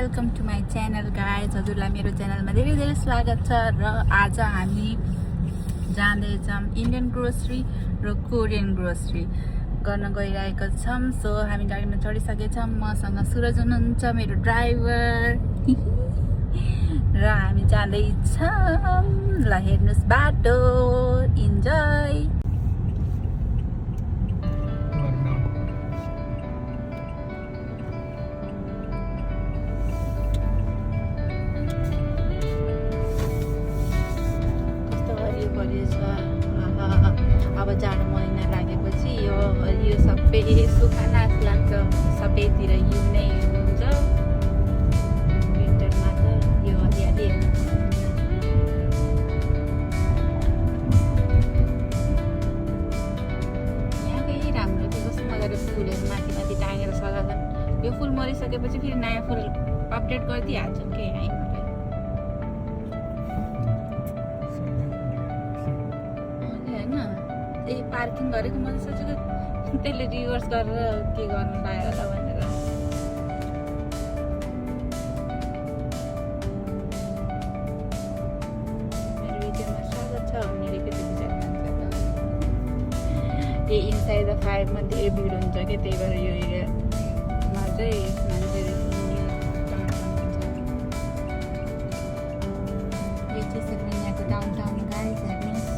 Welcome to my channel guys. हजुरलाई मेरो च्यानलमा धेरै धेरै स्वागत छ। र आज हामी जाँदैछौँ इन्डियन ग्रोसरी र कोरियन ग्रोसरी गर्न गइरहेको छौँ। सो हामी गाडीमा चढिसकेछौँ। मसँग सुरज हुनुहुन्छ मेरो ड्राइभर र हामी जाँदैछौँ। ल हेर्नुहोस् बाटो, इन्जोय। अब जाडो महिना लागेपछि यो सबै सुक्खा नाच लाग्छ। सबैतिर हिउँ नै हुन्छ। विन्टरमा त यो हरियाली यहाँकै राम्रो थियो। कस्तो मजाले फुलहरू माथि माथि टाँगेर सजाछन्। यो फुल मरिसकेपछि फेरि नयाँ फुल अपडेट गरिदिइहाल्छौँ कि होइन। ए पार्किङ गरेको मैले सोचेको त्यसले रिभर्स गरेर के गर्नु पायो होला भनेर। मेरो भिडियोमा स्वागत छ भनेर कति विचार मान्छ। ए इनसाइड द फाइभमा धेरै भिड हुन्छ कि, त्यही भएर यो एरियामा चाहिँ मान्छेहरू यो चाहिँ सेभेनियाको डाउन टाउन गाइज हेर्नुहोस्।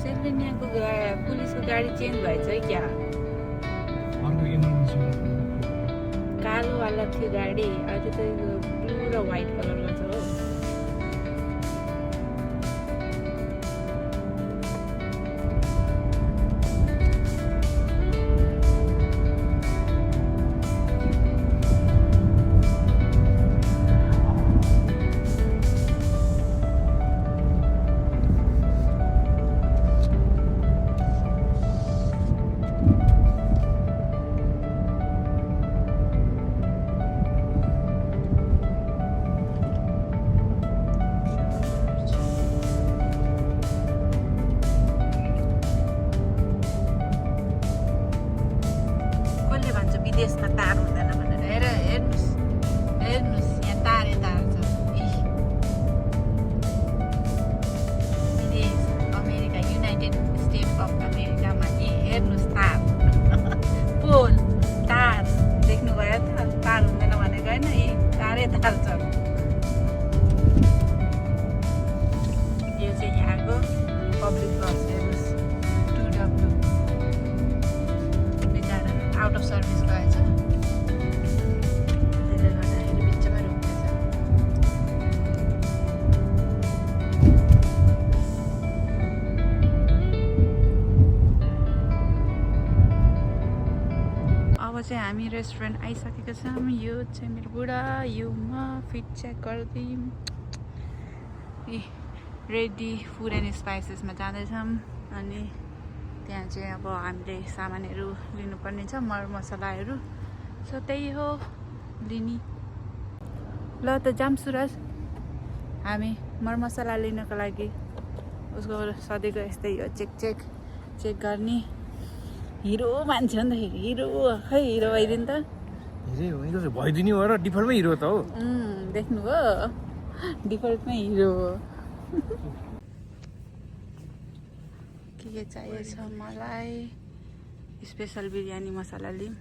सेल्भेनियाको पुलिसको गाडी चेन्ज भएछ है क्या? कालोवाला थियो गाडी, अहिले त ब्लू र व्हाइट कलरको छ हो। देशमा तार हुँदैन भनेर हेर्नुहोस् यहाँ तारै तार छ। विदेश अमेरिका, युनाइटेड स्टेट्स अफ अमेरिकामा हेर्नुहोस् तार पोल तार देख्नुभयो त? तार हुँदैन भनेको होइन, तारै तार छ। यो चाहिँ यहाँको पब्लिक बस हेर्नुहोस्, 2W बिचरा आउट अफ सर्भिस गएछ। त्यसले गर्दाखेरि बिचमा रोक्दैछ। अब चाहिँ हामी रेस्टुरेन्ट आइसकेको छौँ। यो चाहिँ मेरो बुढा, यो म फिट चेक गरिदिउँ। ए रेडी फुड एन्ड स्पाइसेसमा जाँदैछौँ। अनि त्यहाँ चाहिँ अब हामीले सामानहरू लिनुपर्ने छ, मरमसलाहरू। सो त्यही हो लिने। ल त जाम सुरज, हामी मरमसला लिनको लागि। उसको सधैँको यस्तै हो, चेक गर्ने। हिरो मान्छे हो नि त, हिरो खै हिरो भइदिनु त। हिरो भइदिनु हो र डिफल्टमै हिरो त हो। देख्नु हो, डिफल्टमै हिरो हो। के चाहिएछ मलाई? स्पेसल बिरयानी मसला लिऊँ।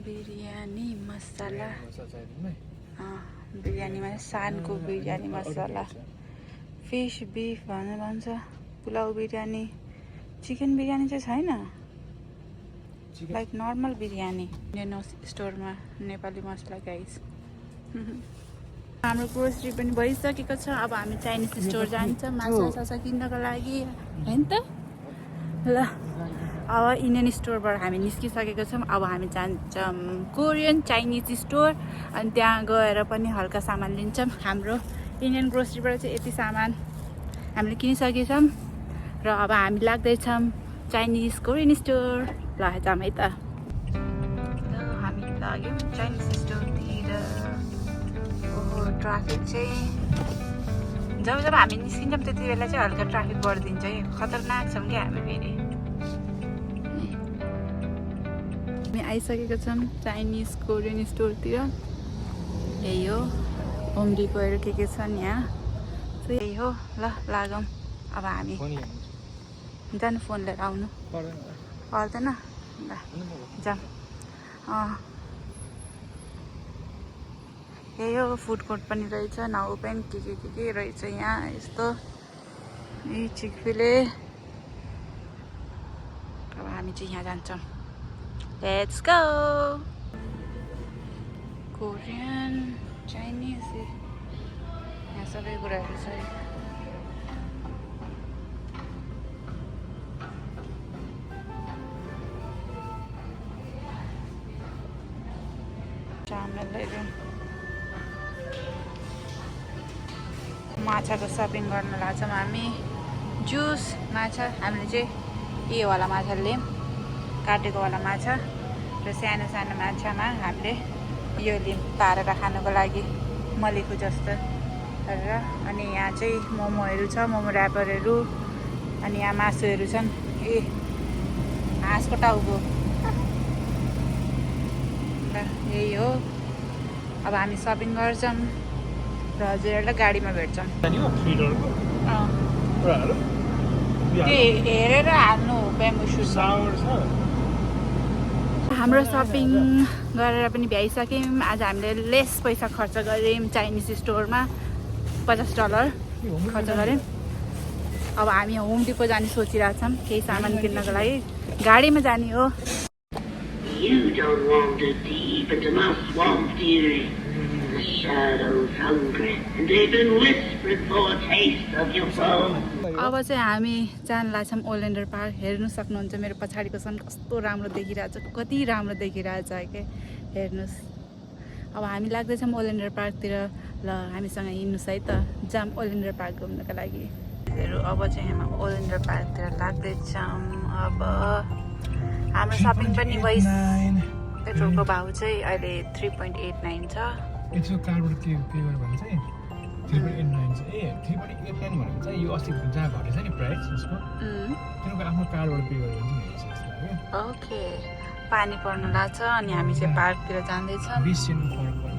बिरयानी मसला, बिरयानीमा सानको बिरयानी मसला, फिस बिफ भनेर भन्छ, पुलाउ बिरयानी। चिकन बिरयानी चाहिँ छैन, लाइक नर्मल बिरयानी। इन्डियन स्टोरमा नेपाली मसला गाइस। हाम्रो ग्रोसरी पनि भइसकेको छ। अब हामी चाइनिज स्टोर जान्छौँ माछा साछा किन्नको लागि, होइन त? ल अब इन्डियन स्टोरबाट हामी निस्किसकेको छौँ। अब हामी जान्छौँ कोरियन चाइनिज स्टोर अनि त्यहाँ गएर पनि हल्का सामान लिन्छौँ। हाम्रो इन्डियन ग्रोसरीबाट चाहिँ यति सामान हामीले किनिसकेछौँ र अब हामी लाग्दैछौँ चाइनिज कोरियन स्टोर। ल जाऊँ है त। हामी लाग्यौँ चाइनिज स्टोरतिर। ओहो ट्राफिक चाहिँ जब जब हामी निस्किन्छौँ त्यति बेला चाहिँ हल्का ट्राफिक बढिदिन्छ है। खतरनाक छौँ क्या हामी फेरि। हामी आइसकेको छौँ चाइनिज कोरियन स्टोरतिर। यही हो होम डिपोहरू के छन् यहाँ। यही हो। ल लागौँ अब हामी जानु। फोन लिएर आउनु पर्दैन। ल जाऊँ। यही हो फुड कोर्ट पनि रहेछ। नाउ ओपेन के रहेछ यहाँ यस्तो। यही चिकफिले। अब हामी चाहिँ यहाँ जान्छौँ। Let's go. कोरियन चाइनिज यहाँ सबै कुराहरू छ। चामलहरू माछाको सपिङ गर्न लाग्छौँ हामी। जुस माछा हामीले चाहिँ योवाला माछा लियौँ काटेकोवाला माछा र सानो सानो माछामा हामीले यो लियौँ पारेर खानुको लागि मलेको जस्तो गरेर। अनि यहाँ चाहिँ मोमोहरू छ मोमो ऱ्यापरहरू। अनि यहाँ मासुहरू छन्। ए हाँसको टाउको। यही हो। अब हामी सपिङ गर्छौँ र हजुरहरूलाई गाडीमा भेट्छौँ। हेरेर हाल्नु हो ब्याम्बो सुट। हाम्रो सपिङ गरेर पनि भ्याइसक्यौँ। आज हामीले लेस पैसा खर्च गऱ्यौँ चाइनिज स्टोरमा। $50 खर्च गऱ्यौँ। अब हामी होम डिपो जाने सोचिरहेछौँ केही सामान किन्नको लागि। गाडीमा जाने हो। You don't wander deep into my swamp, dearie. The shadows hungry, and they've been whispering for a taste of your bone. अब चाहिँ हामी जान लाग्छौँ ओलेन्डर पार्क। हेर्नु सक्नुहुन्छ मेरो पछाडिको सन कस्तो राम्रो देखिरहेछ। कति राम्रो देखिरहेछ के हेर्नुहोस्। अब हामी लाग्दैछौँ ओलेन्डर पार्कतिर। ल हामीसँग हिँड्नुहोस् है त। जाऊँ ओलेन्डर पार्क घुम्नको लागि। अब चाहिँ हामी ओलेन्डर पार्कतिर लाग्दैछौँ। अब हाम्रो सपिङ पनि भइस। पेट्रोलको भाउ चाहिँ अहिले 3.89 छ। यसो कार्डबाट के पे गर्यो भने चाहिँ 3.89 छ। ए 3.89 भनेको चाहिँ यो अस्ति जहाँ घटेछ नि प्राइस उसको तिनीहरूको आफ्नो कार्डबाट पे गर्यो भने चाहिँ हुन्छ। ओके पानी पर्न लाग्छ अनि हामी चाहिँ पार्कतिर जाँदैछौँ। 20 सेन्टको फरक पर्छ।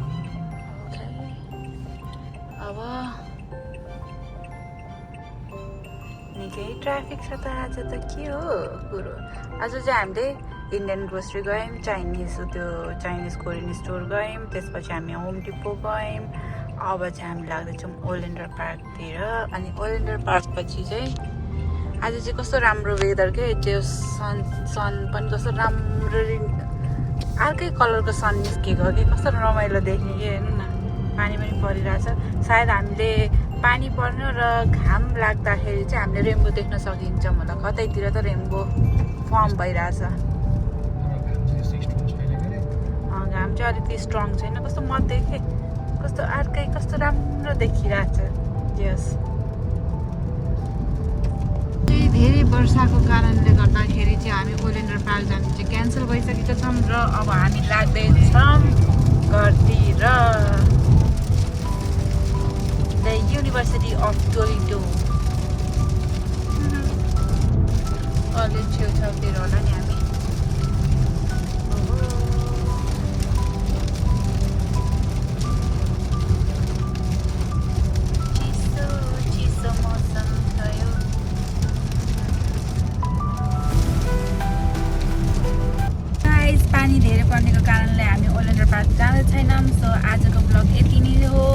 अब निकै ट्राफिक छ त आज त के हो कुरो। आज चाहिँ हामीले इन्डियन ग्रोसरी गयौँ चाइनिज त्यो चाइनिज कोरियन स्टोर गयौँ। त्यसपछि हामी होम डिपो गयौँ। अब चाहिँ हामी लाग्दैछौँ ओलेन्डर पार्कतिर। अनि ओलेन्डर पार्कपछि चाहिँ आज चाहिँ कस्तो राम्रो वेदर के त्यो सन पनि कस्तो राम्ररी अर्कै कलरको सन निस्केको कि कस्तो रमाइलो देख्ने कि हेर्नु न। पानी पनि परिरहेछ। सायद हामीले पानी पर्नु र घाम लाग्दाखेरि चाहिँ हामीले रेम्बो देख्न सकिन्छौँ होला। कतैतिर त रेम्बो फर्म भइरहेछ। घाम चाहिँ अलिकति स्ट्रङ छैन। कस्तो मध्य के कस्तो अर्कै कस्तो राम्रो देखिरहेछ। यस धेरै वर्षाको कारणले गर्दाखेरि चाहिँ हामी ओलेन्डर पार्क जानु चाहिँ क्यान्सल भइसकेका छौँ र अब हामी लाग्दैछौँ घरतिर। द युनिभर्सिटी अफ टोलिडो कलेज छेउछाउतिर होला नि हामी। चिसो चिसो मौसम भयो। पानी धेरै पर्नेको कारणले हामी ओलेन्डर पार्क जाँदै छैनौँ। सो आजको ब्लग यति नै हो।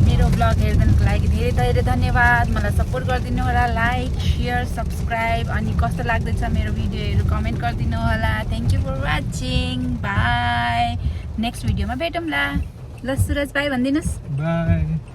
मेरो ब्लग हेरिदिनुको लागि धेरै धेरै धन्यवाद। मलाई सपोर्ट गरिदिनु होला। लाइक सेयर सब्सक्राइब अनि कस्तो लाग्दैछ मेरो भिडियोहरू कमेन्ट गरिदिनु होला। Thank you for watching. Bye. Next भिडियोमा भेटौँला। ल सुरज बाई भनिदिनुहोस्। बाई।